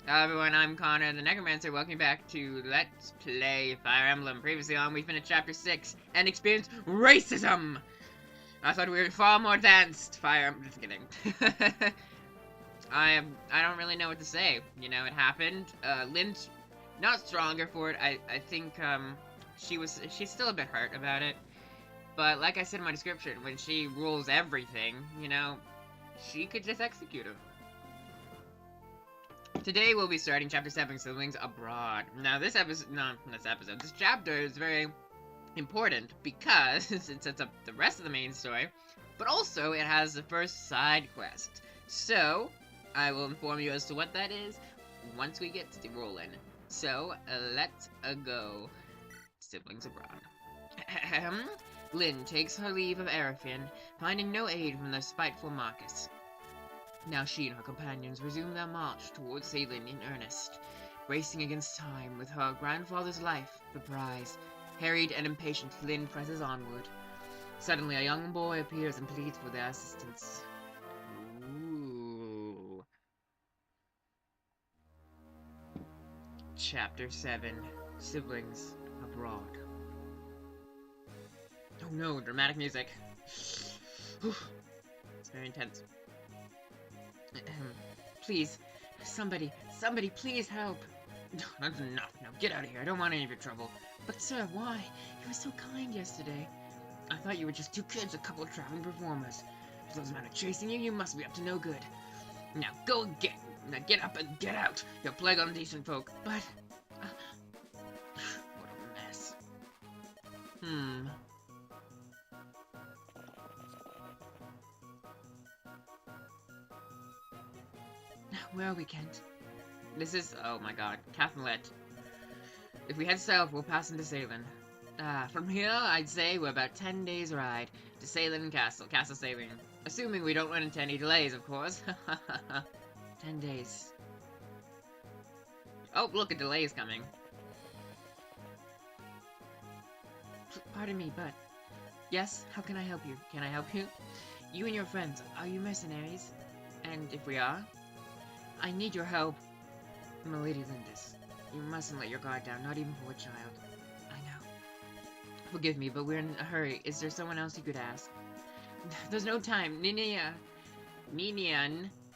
Hello everyone, I'm Connor, the Necromancer. Welcome back to Let's Play Fire Emblem. Previously on, we finished Chapter 6 and experienced racism! I thought we were far more advanced. Fire Emblem, just kidding. I don't really know what to say. You know, it happened. Lynch, not stronger for it. I think, she's still a bit hurt about it. But like I said in my description, when she rules everything, you know, she could just execute him. Today we'll be starting Chapter 7, Siblings Abroad. Now this chapter is very important because it sets up the rest of the main story, but also it has the first side quest. So, I will inform you as to what that is once we get to rolling. So, let's go. Siblings Abroad. Lynn takes her leave of Arafin, finding no aid from the spiteful Marcus. Now she and her companions resume their march towards Salem in earnest, racing against time with her grandfather's life the prize. Harried and impatient, Lynn presses onward. Suddenly, a young boy appears and pleads for their assistance. Ooh. Chapter 7, Siblings Abroad. Oh no, dramatic music. It's very intense. Please, somebody, please help. That's enough. Now get out of here. I don't want any of your trouble. But sir, why? You were so kind yesterday. I thought you were just two kids, a couple of traveling performers. If those men are chasing you, you must be up to no good. Now go again. Now get up and get out. You'll plague on decent folk. But what a mess. Where are we, Kent? This is, oh my god, Catherlet. If we head south, we'll pass into Salem. From here, I'd say we're about 10 days' ride to Salem Castle, Castle Salem. Assuming we don't run into any delays, of course. 10 days. Oh, look, a delay is coming. Pardon me, but... Yes, how can I help you? Can I help you? You and your friends, are you mercenaries? And if we are? I need your help. Milady Lindis, you mustn't let your guard down, not even for a child. I know. Forgive me, but we're in a hurry. Is there someone else you could ask? There's no time. Ninian.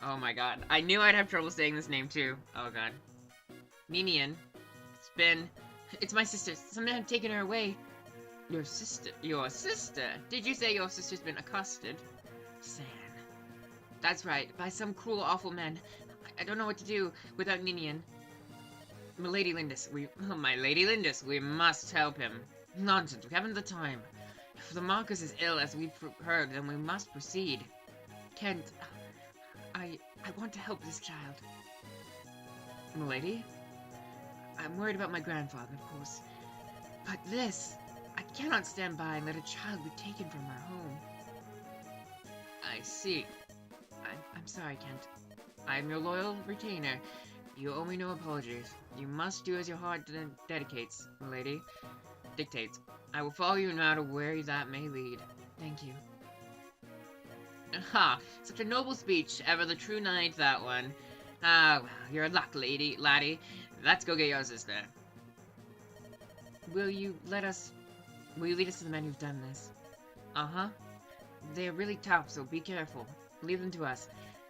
Oh my god. I knew I'd have trouble saying this name too. Oh god. Ninian. It's my sister. Someone had taken her away. Your sister? Your sister? Did you say your sister's been accosted? San. That's right, by some cruel, awful men. I don't know what to do without Ninian. My Lady Lindis, we must help him. Nonsense, we haven't the time. If the Marcus is ill as we've heard, then we must proceed. Kent, I want to help this child. Milady? I'm worried about my grandfather, of course. But this, I cannot stand by and let a child be taken from our home. I see. I'm sorry, Kent. I'm your loyal retainer. You owe me no apologies. You must do as your heart dedicates, milady. Dictates. I will follow you no matter where that may lead. Thank you. Aha! Such a noble speech. Ever the true knight, that one. Ah, well, you're a luck, laddie. Let's go get your sister. Will you lead us to the men who've done this? Uh-huh. They're really tough, so be careful. Leave them to us.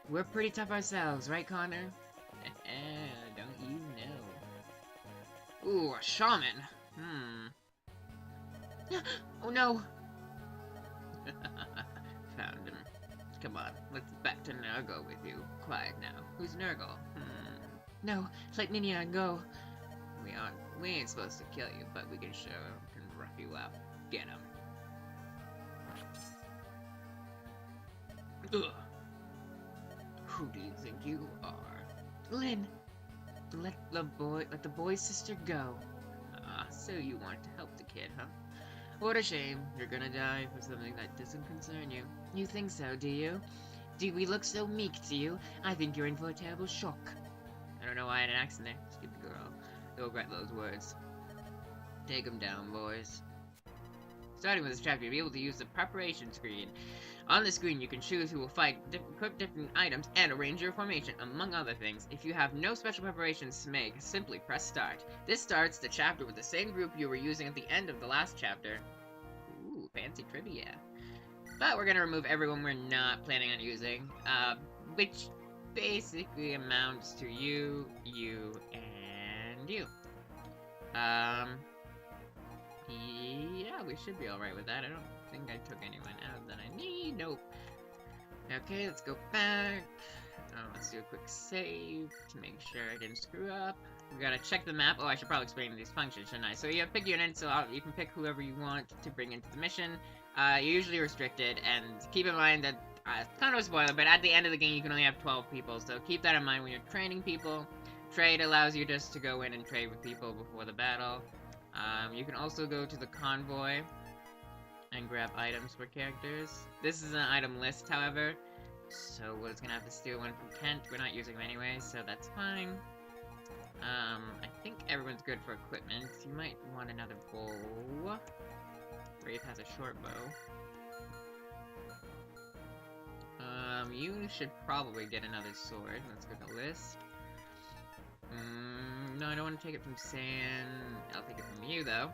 We're pretty tough ourselves, right, Connor? Don't you know? Ooh, a shaman. Oh no! Found him. Come on, let's back to Nurgle with you. Quiet now. Who's Nurgle? No, let Ninian go. We ain't supposed to kill you, but we can rough you up. Get him. Ugh. Who do you think you are? Lynn! Let the boy's sister go. Ah, so you want to help the kid, huh? What a shame. You're gonna die for something that doesn't concern you. You think so, do you? Do we look so meek to you? I think you're in for a terrible shock. I don't know why I had an accent there. Stupid girl. You'll regret those words. Take him down, boys. Starting with this chapter, you'll be able to use the preparation screen. On the screen, you can choose who will fight, equip different items, and arrange your formation, among other things. If you have no special preparations to make, simply press start. This starts the chapter with the same group you were using at the end of the last chapter. Ooh, fancy trivia. But we're gonna remove everyone we're not planning on using, which basically amounts to you, and you. Yeah, we should be alright with that. I don't think I took anyone out that I need. Nope. Okay, let's go back. Let's do a quick save to make sure I didn't screw up. We gotta check the map. Oh, I should probably explain these functions, shouldn't I? So you pick units, so you can pick whoever you want to bring into the mission. You're usually restricted, and keep in mind that, it's kind of a spoiler, but at the end of the game you can only have 12 people, so keep that in mind when you're training people. Trade allows you just to go in and trade with people before the battle. You can also go to the convoy and grab items for characters. This is an item list, however, so we're just gonna have to steal one from Kent. We're not using them anyway, so that's fine. I think everyone's good for equipment. You might want another bow. Wraith has a short bow. You should probably get another sword. Let's go to the list. No, I don't want to take it from San. I'll take it from you, though.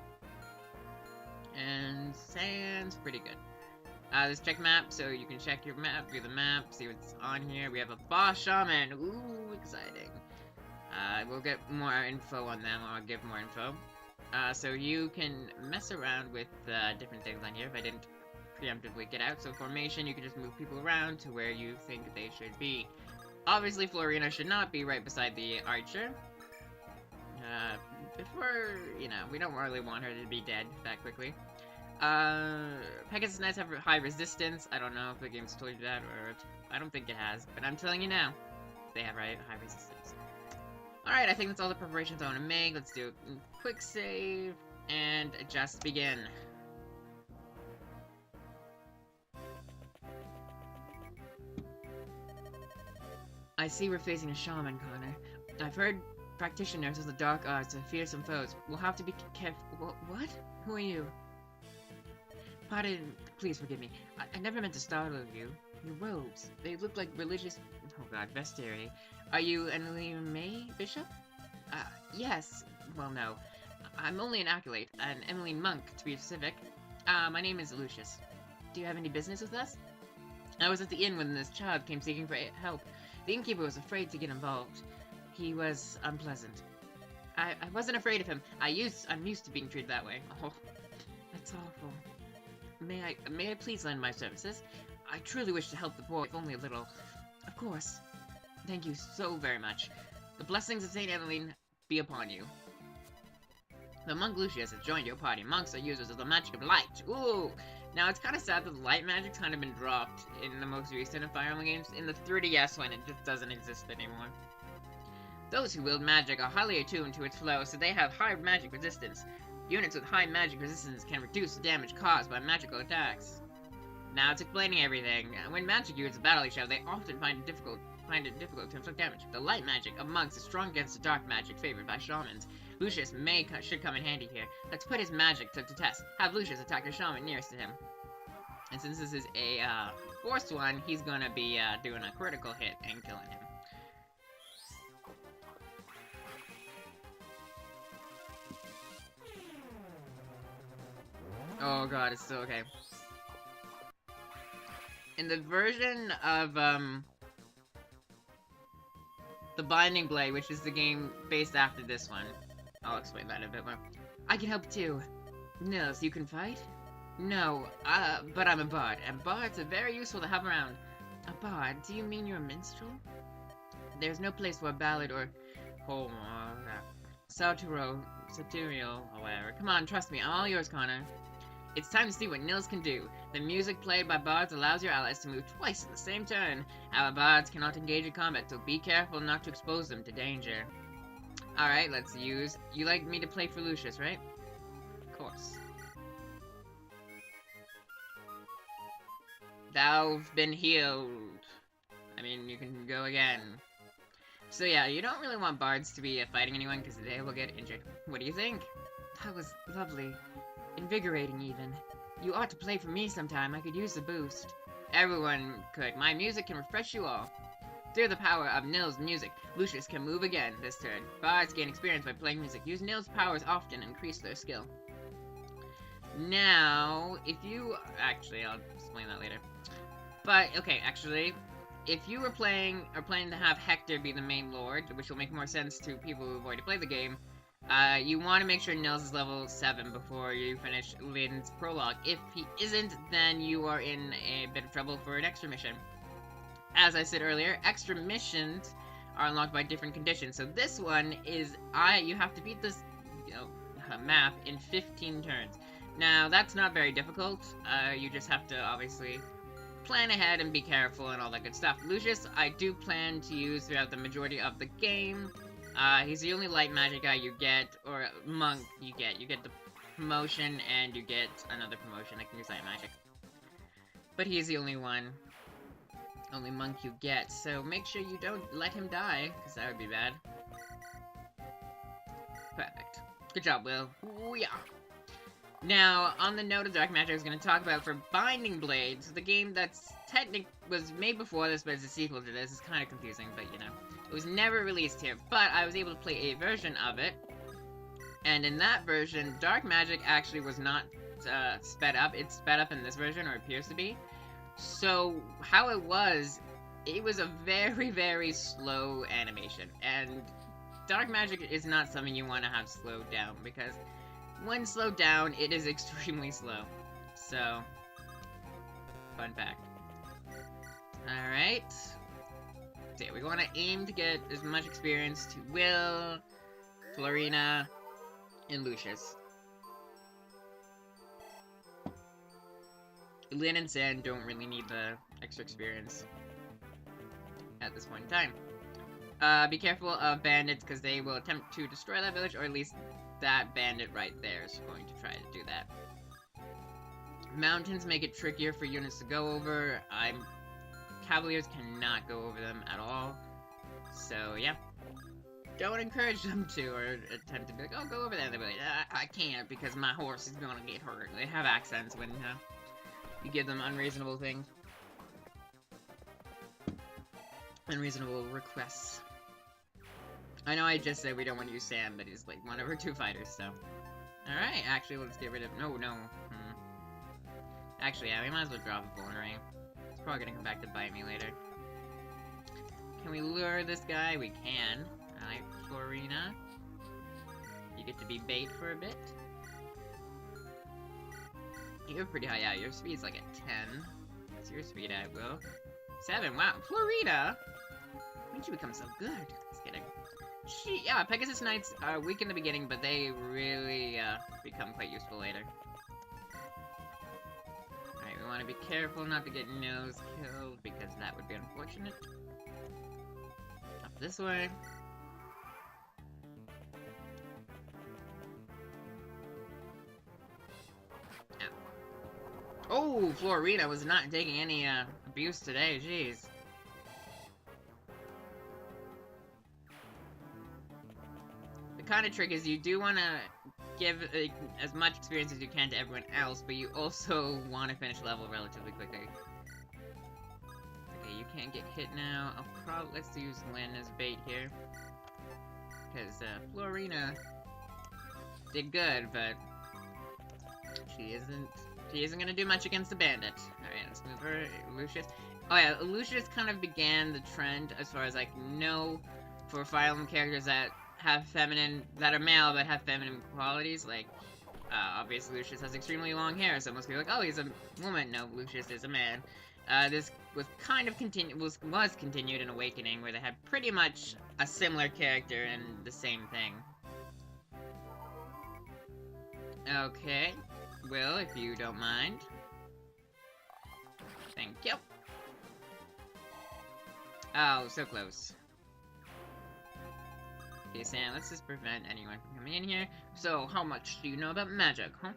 And San's pretty good. Let's check map, so you can check your map, view the map, see what's on here. We have a boss shaman. Ooh, exciting. We'll get more info on them, or I'll give more info. So you can mess around with different things on here if I didn't preemptively get out. So formation, you can just move people around to where you think they should be. Obviously, Florina should not be right beside the archer. Before, we don't really want her to be dead that quickly. Pegasus Knights have high resistance. I don't know if the game's told you that, or I don't think it has, but I'm telling you now, they have high resistance. Alright, I think that's all the preparations I want to make. Let's do a quick save, and just begin. I see we're facing a shaman, Connor. I've heard practitioners of the dark arts are fearsome foes. We'll have to be careful. What? Who are you? Pardon, please forgive me. I never meant to startle you. Your robes, they look like religious... Oh god, vestiary. Are you Emily May, Bishop? Yes. Well, no. I'm only an acolyte, an Emily monk, to be specific. My name is Lucius. Do you have any business with us? I was at the inn when this child came seeking for help. The innkeeper was afraid to get involved. He was unpleasant. I wasn't afraid of him. I'm used to being treated that way. Oh, that's awful. May I please lend my services? I truly wish to help the poor, if only a little. Of course. Thank you so very much. The blessings of Saint Emeline be upon you. The monk Lucius has joined your party. Monks are users of the magic of light. Ooh! Now, it's kind of sad that the light magic's kind of been dropped in the most recent of Fire Emblem games. In the 3DS one, it just doesn't exist anymore. Those who wield magic are highly attuned to its flow, so they have high magic resistance. Units with high magic resistance can reduce the damage caused by magical attacks. Now, it's explaining everything. When magic uses a battle show, they often find it difficult to inflict damage. The light magic of monks is strong against the dark magic favored by shamans. Lucius should come in handy here. Let's put his magic to the test. Have Lucius attack the shaman nearest to him. And since this is a forced one, he's gonna be doing a critical hit and killing him. Oh god, it's still okay. In the version of the Binding Blade, which is the game based after this one, I'll explain that a bit more. I can help too. Nils, you can fight? No, but I'm a bard, and bards are very useful to have around. A bard? Do you mean you're a minstrel? There's no place for a ballad or... satirical, or whatever. Come on, trust me, I'm all yours, Connor. It's time to see what Nils can do. The music played by bards allows your allies to move twice in the same turn. Our bards cannot engage in combat, so be careful not to expose them to danger. Alright, let's use... You like me to play for Lucius, right? Of course. Thou've been healed. I mean, you can go again. So yeah, you don't really want bards to be fighting anyone, because they will get injured. What do you think? That was lovely. Invigorating, even. You ought to play for me sometime. I could use the boost. Everyone could. My music can refresh you all. Through the power of Nil's music, Lucius can move again this turn. Bards gain experience by playing music. Use Nil's powers often and increase their skill. Now, if you... Actually, I'll explain that later. But, okay, actually, if you were planning to have Hector be the main lord, which will make more sense to people who've already played the game, you want to make sure Nils is level 7 before you finish Lynn's prologue. If he isn't, then you are in a bit of trouble for an extra mission. As I said earlier, extra missions are unlocked by different conditions. So this one is, you have to beat this map in 15 turns. Now, that's not very difficult. You just have to, obviously, plan ahead and be careful and all that good stuff. Lucius, I do plan to use throughout the majority of the game. He's the only light magic guy you get, or monk you get. You get the promotion, and you get another promotion that can use light magic. But he's the only monk you get, so make sure you don't let him die, because that would be bad. Perfect. Good job, Will. Ooh, yeah. Now, on the note of dark magic, I was going to talk about for Binding Blades, the game that's was made before this, but it's a sequel to this. It's kind of confusing, but you know. It was never released here, but I was able to play a version of it, and in that version, dark magic actually was not sped up. It's sped up in this version, or appears to be. So, how it was a very, very slow animation, and dark magic is not something you want to have slowed down, because when slowed down, it is extremely slow. So, fun fact. Alright. So yeah, we want to aim to get as much experience to Will, Florina, and Lucius. Lynn and Sand don't really need the extra experience at this point in time. Be careful of bandits, because they will attempt to destroy that village, or at least that bandit right there is going to try to do that. Mountains make it trickier for units to go over. Cavaliers cannot go over them at all. So, yeah. Don't encourage them to, or attempt to be like, oh, go over there. They'll be like, I can't, because my horse is going to get hurt. They have accents when you give them unreasonable things. Unreasonable requests. I know I just said we don't want to use Sam, but he's like one of our 2 fighters, so. Alright, actually, let's get rid of... No. Actually, yeah, we might as well drop a Bone Ring. It's probably gonna come back to bite me later. Can we lure this guy? We can. Alright, Florina. You get to be bait for a bit. You're pretty high out. Your speed's like at 10. What's your speed at, Will? 7. Wow. Florina! When did you become so good? Just kidding. Yeah, Pegasus Knights are weak in the beginning, but they really become quite useful later. Alright, we want to be careful not to get Nose killed, because that would be unfortunate. Up this way. Oh, Florina was not taking any abuse today, jeez. The kind of trick is you do want to give as much experience as you can to everyone else, but you also want to finish level relatively quickly. Okay, you can't get hit now. Let's use Lynn as bait here. Because Florina did good, but she isn't gonna do much against the bandit. Alright, let's move her. Lucius. Oh yeah, Lucius kind of began the trend, as far as I know, for Fire Emblem characters that are male but have feminine qualities. Like, obviously Lucius has extremely long hair, so most people are like, oh, he's a woman. No, Lucius is a man. This was kind of was continued in Awakening, where they had pretty much a similar character and the same thing. Okay. Will, if you don't mind. Thank you. Oh, so close. Okay, Sam, let's just prevent anyone from coming in here. So, how much do you know about magic, huh?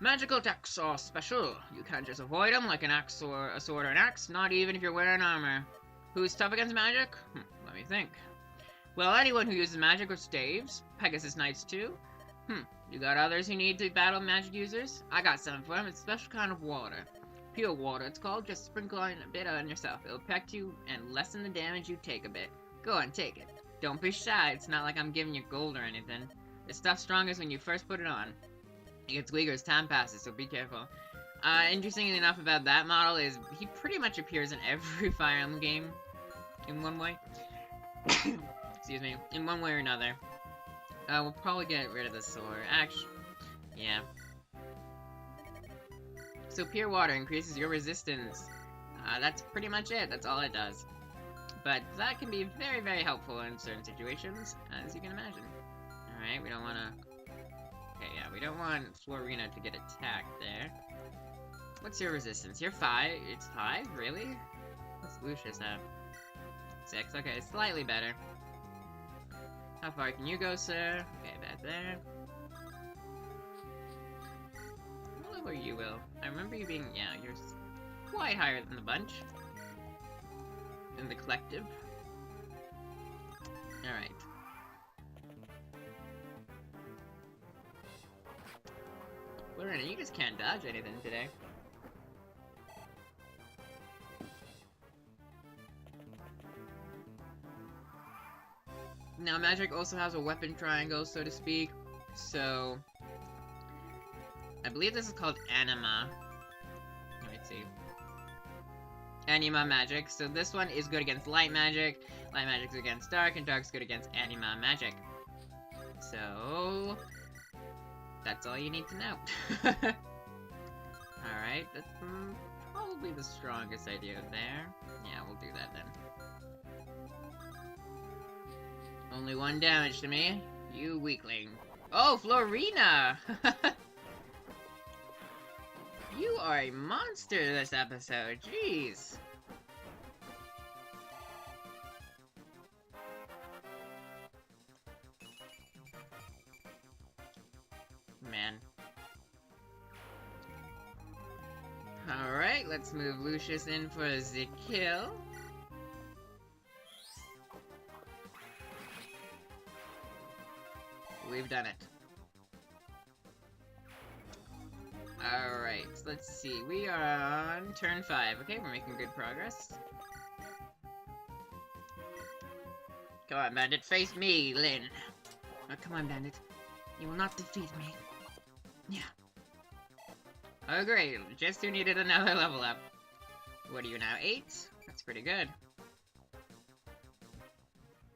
Magical attacks are special. You can't just avoid them like an axe or a sword or an axe, not even if you're wearing armor. Who's tough against magic? Let me think. Well, anyone who uses magic or staves, Pegasus Knights too. You got others who need to battle magic users? I got some for them. It's a special kind of water. Pure water, it's called. Just sprinkle on a bit on yourself. It'll protect you and lessen the damage you take a bit. Go on, take it. Don't be shy. It's not like I'm giving you gold or anything. This stuff's strongest when you first put it on. It gets weaker as time passes, so be careful. Interestingly enough about that model is he pretty much appears in every Fire Emblem game in one way. Excuse me. In one way or another. We'll probably get rid of the sword. Actually, yeah. So pure water increases your resistance. That's pretty much it. That's all it does. But that can be very, very helpful in certain situations, as you can imagine. Alright, we don't want to... Okay, yeah, we don't want Florina to get attacked there. What's your resistance? You're 5. It's 5? Really? What's Lucius have? 6. Okay, slightly better. How far can you go, sir? Okay, back there. I'll look where you will. I remember you being... Yeah, you're quite higher than the bunch. Than the collective. Alright. Lorena, you just can't dodge anything today. Now, magic also has a weapon triangle, so to speak. So, I believe this is called anima. Let me see. Anima magic. So this one is good against light magic. Light magic's against dark, and dark's good against anima magic. So, that's all you need to know. Alright, that's probably the strongest idea there. Yeah, we'll do that then. Only 1 damage to me. You weakling. Oh, Florina! You are a monster this episode. Jeez. Man. Alright, let's move Lucius in for the kill. We've done it. Alright, let's see. We are on turn 5. Okay, we're making good progress. Come on, Bandit. Face me, Lyn. Oh, come on, Bandit. You will not defeat me. Yeah. Oh, great. Just who needed another level up. What are you now, 8? That's pretty good.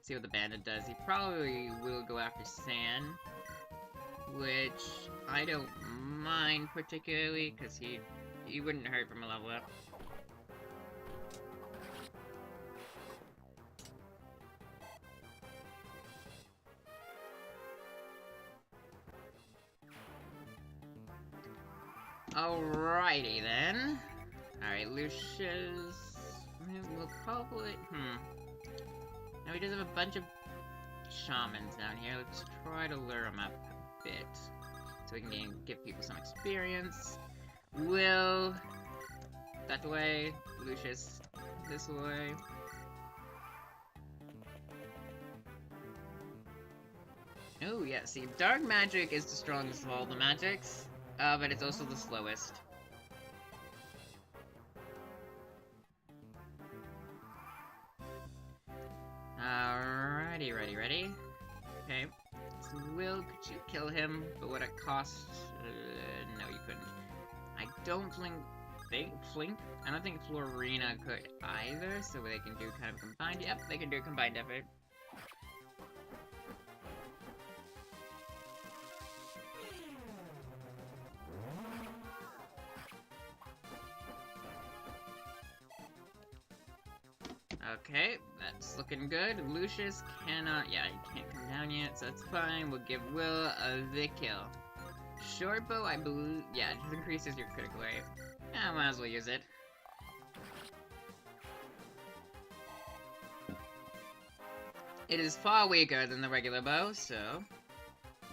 See what the bandit does. He probably will go after San, which I don't mind particularly, because he wouldn't hurt from a level up. Alrighty then. Alright, Lucius. We'll probably. Now he does have a bunch of shamans down here. Let's try to lure him up a bit, so we can give people some experience. Will that way, Lucius this way. Oh yeah, see, dark magic is the strongest of all the magics, but it's also the slowest. Alrighty, ready. Okay. So Will, could you kill him? But what it costs? No, you couldn't. I don't think I don't think Florina could either, so they can do kind of combined. Yep, they can do a combined effort. Okay, that's looking good. Lucius cannot, yeah, he can't come down yet, so that's fine. We'll give Will the kill. Short bow, I believe, yeah, it just increases your critical rate. Yeah, might as well use it. It is far weaker than the regular bow, so...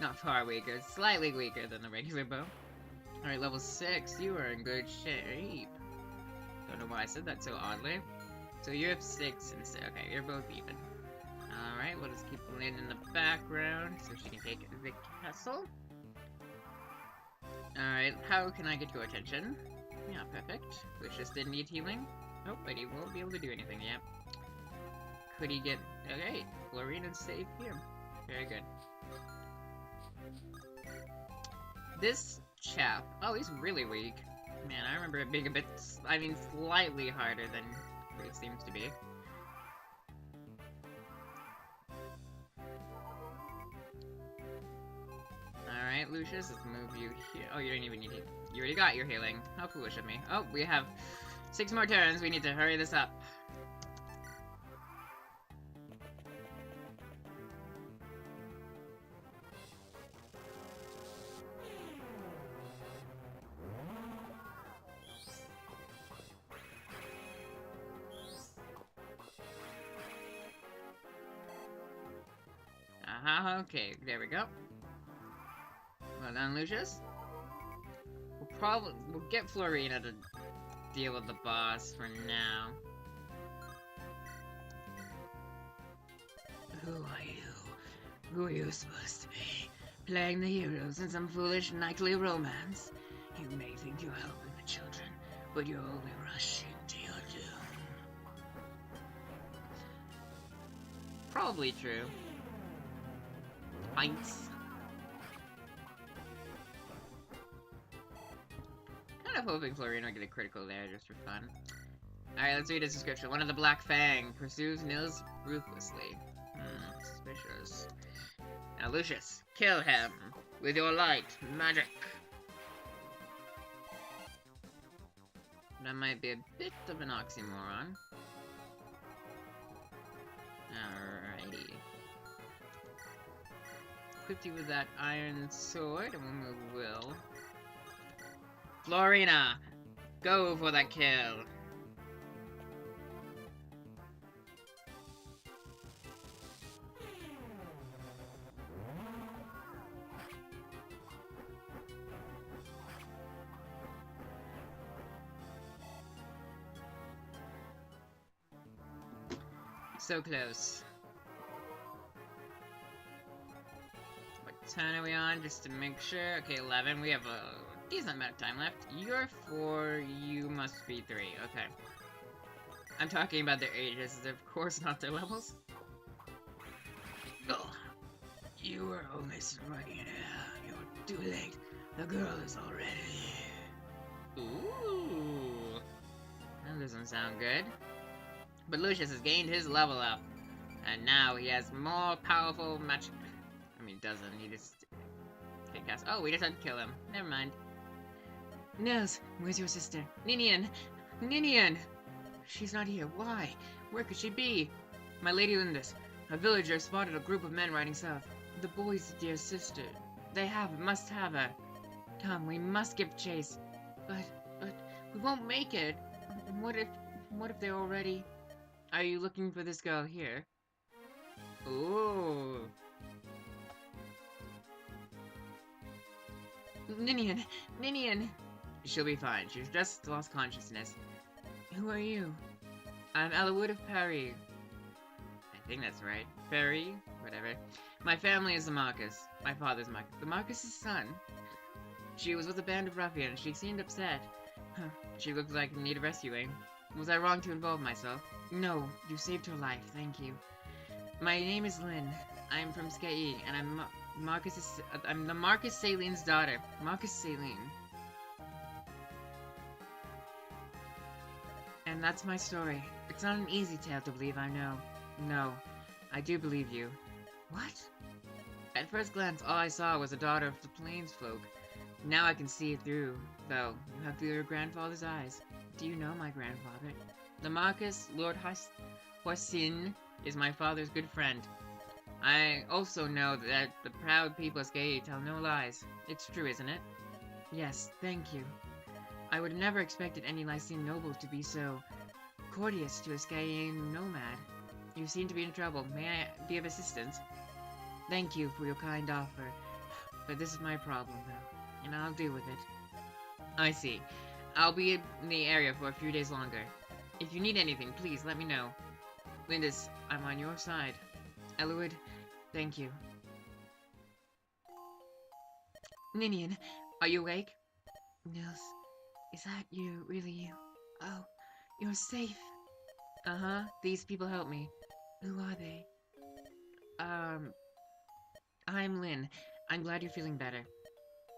Not far weaker, slightly weaker than the regular bow. Alright, level 6, you are in good shape. Don't know why I said that so oddly. So you have 6 instead. Okay, you're both even. Alright, we'll just keep Lyn in the background so she can take the castle. Alright, how can I get your attention? Yeah, perfect. Lucius didn't need healing. Oh, but he won't be able to do anything yet. Could he get... Okay, Florina's safe here. Very good. This chap... Oh, he's really weak. Man, I remember it being a bit... I mean, slightly harder than it seems to be. Alright, Lucius, let's move you here. Oh, you don't even need it. You already got your healing. How foolish of me. Oh, we have 6 more turns. We need to hurry this up. Okay, there we go. Well done, Lucius. We'll get Florina to deal with the boss for now. Who are you? Who are you supposed to be? Playing the heroes in some foolish nightly romance? You may think you're helping the children, but you're only rushing to your doom. Probably true. Pints. Kind of hoping Florina will get a critical there just for fun. Alright, let's read his description. One of the Black Fang pursues Nils ruthlessly. Suspicious. Now, Lucius, kill him with your light magic. That might be a bit of an oxymoron. Alrighty. Equipped you with that iron sword, and we'll move Will. Florina, go for that kill. So close. What turn are we on, just to make sure? Okay, 11. We have a decent amount of time left. You're 4, you must be 3. Okay. I'm talking about their ages, of course not their levels. Oh, you were only striking it out. You're too late. The girl is already here. Ooh. That doesn't sound good. But Lucius has gained his level up, and now he has more powerful magic. I mean, doesn't. He just can't cast. Oh, we just had to kill him. Never mind. Nils, where's your sister? Ninian! Ninian! She's not here. Why? Where could she be? My lady Lindis, a villager spotted a group of men riding south. The boy's dear sister. They must have her. Come, we must give chase. But we won't make it. What if they're already... Are you looking for this girl here? Ooh. Ninian! Ninian! She'll be fine. She's just lost consciousness. Who are you? I'm Elowood of Perry. I think that's right. Perry? Whatever. My family is the Marcus. My father's Marcus. The Marcus's son. She was with a band of ruffians. She seemed upset. Huh. She looked like in need of rescuing. Was I wrong to involve myself? No, you saved her life, thank you. My name is Lynn. I'm from Skye, and I'm the Marcus Salene's daughter. Marcus Salene. And that's my story. It's not an easy tale to believe, I know. No, I do believe you. What? At first glance, all I saw was a daughter of the plains folk. Now I can see it through, though. You have your grandfather's eyes. Do you know my grandfather? The Marcus, Lord Hoisin, is my father's good friend. I also know that the proud people of Skye tell no lies. It's true, isn't it? Yes, thank you. I would have never expected any Lycian noble to be so courteous to a Skyean nomad. You seem to be in trouble. May I be of assistance? Thank you for your kind offer. But this is my problem, though, and I'll deal with it. I see. I'll be in the area for a few days longer. If you need anything, please let me know. Lindis, I'm on your side. Elowood, thank you. Ninian, are you awake? Nils, is that you? Really you? Oh, you're safe. Uh-huh. These people help me. Who are they? Um, I'm Lynn. I'm glad you're feeling better.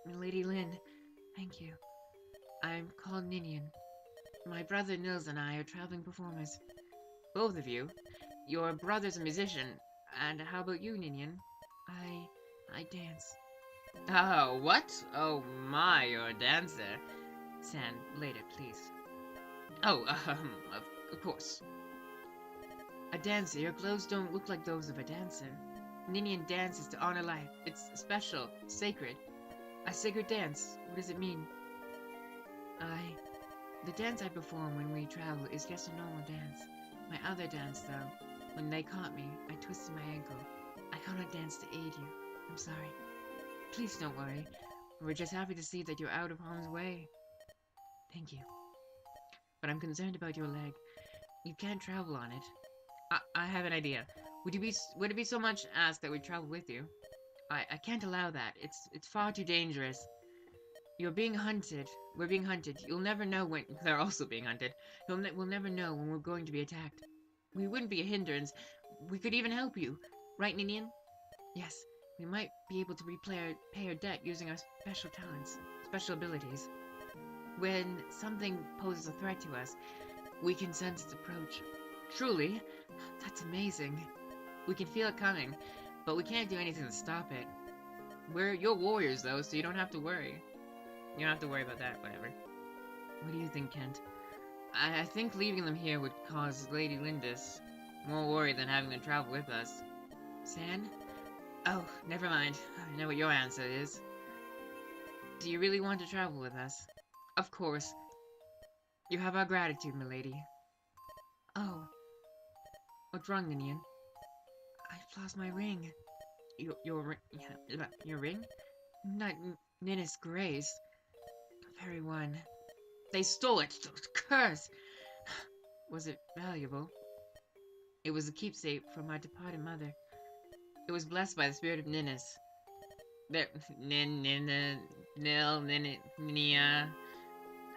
Lady Lynn, thank you. I'm called Ninian. My brother Nils and I are traveling performers. Both of you. Your brother's a musician. And how about you, Ninian? I dance. Oh, what? Oh my, you're a dancer. San, later, please. Oh, of course. A dancer. Your clothes don't look like those of a dancer. Ninian dances to honor life. It's special, sacred. A sacred dance. What does it mean? The dance I perform when we travel is just a normal dance. My other dance, though, when they caught me, I twisted my ankle. I cannot dance to aid you. I'm sorry. Please don't worry. We're just happy to see that you're out of harm's way. Thank you. But I'm concerned about your leg. You can't travel on it. I have an idea. Would it be so much asked that we travel with you? I can't allow that. It's far too dangerous. You're being hunted. We're being hunted. You'll never know when they're also being hunted. We'll never know when we're going to be attacked. We wouldn't be a hindrance. We could even help you. Right, Ninian? Yes. We might be able to pay our debt using our special talents, special abilities. When something poses a threat to us, we can sense its approach. Truly? That's amazing. We can feel it coming, but we can't do anything to stop it. You're warriors, though, so you don't have to worry. You don't have to worry about that, whatever. What do you think, Kent? I think leaving them here would cause Lady Lindis more worry than having them travel with us. San? Oh, never mind. I know what your answer is. Do you really want to travel with us? Of course. You have our gratitude, milady. Oh. What's wrong, Ninian? I've lost my ring. Your ring? Not Ninnis Gray's. The very one. They stole it! Curse! Was it valuable? It was a keepsake from my departed mother. It was blessed by the spirit of Ninnis. There, Ninia.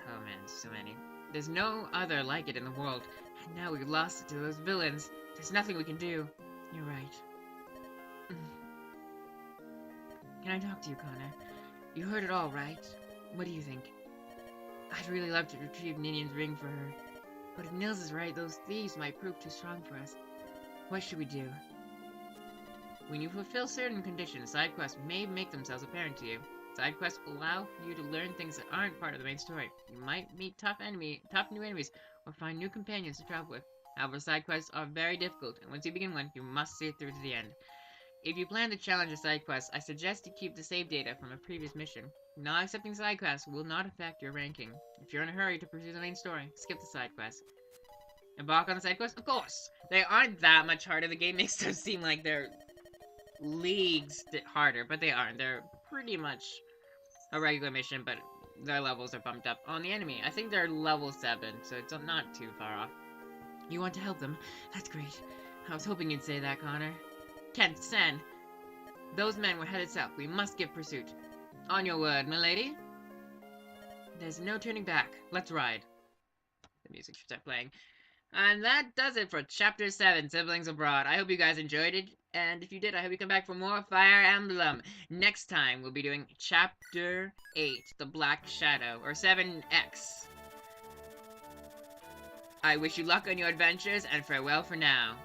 Oh man, so many. There's no other like it in the world, and now we've lost it to those villains. There's nothing we can do. You're right. Can I talk to you, Connor? You heard it all, right? What do you think? I'd really love to retrieve Ninian's ring for her. But if Nils is right, those thieves might prove too strong for us. What should we do? When you fulfill certain conditions, side quests may make themselves apparent to you. Side quests will allow you to learn things that aren't part of the main story. You might meet tough new enemies, or find new companions to travel with. However, side quests are very difficult, and once you begin one, you must see it through to the end. If you plan to challenge a side quest, I suggest you keep the save data from a previous mission. Not accepting side quests will not affect your ranking. If you're in a hurry to pursue the main story, skip the side quest. Embark on the side quest? Of course! They aren't that much harder. The game makes them seem like they're leagues harder, but they aren't. They're pretty much a regular mission, but their levels are bumped up on the enemy. I think they're level 7, so it's not too far off. You want to help them? That's great. I was hoping you'd say that, Connor. Kent, Sen, those men were headed south. We must give pursuit. On your word, milady? There's no turning back. Let's ride. The music should start playing. And that does it for Chapter 7, Siblings Abroad. I hope you guys enjoyed it, and if you did, I hope you come back for more Fire Emblem. Next time, we'll be doing Chapter 8, The Black Shadow, or 7X. I wish you luck on your adventures, and farewell for now.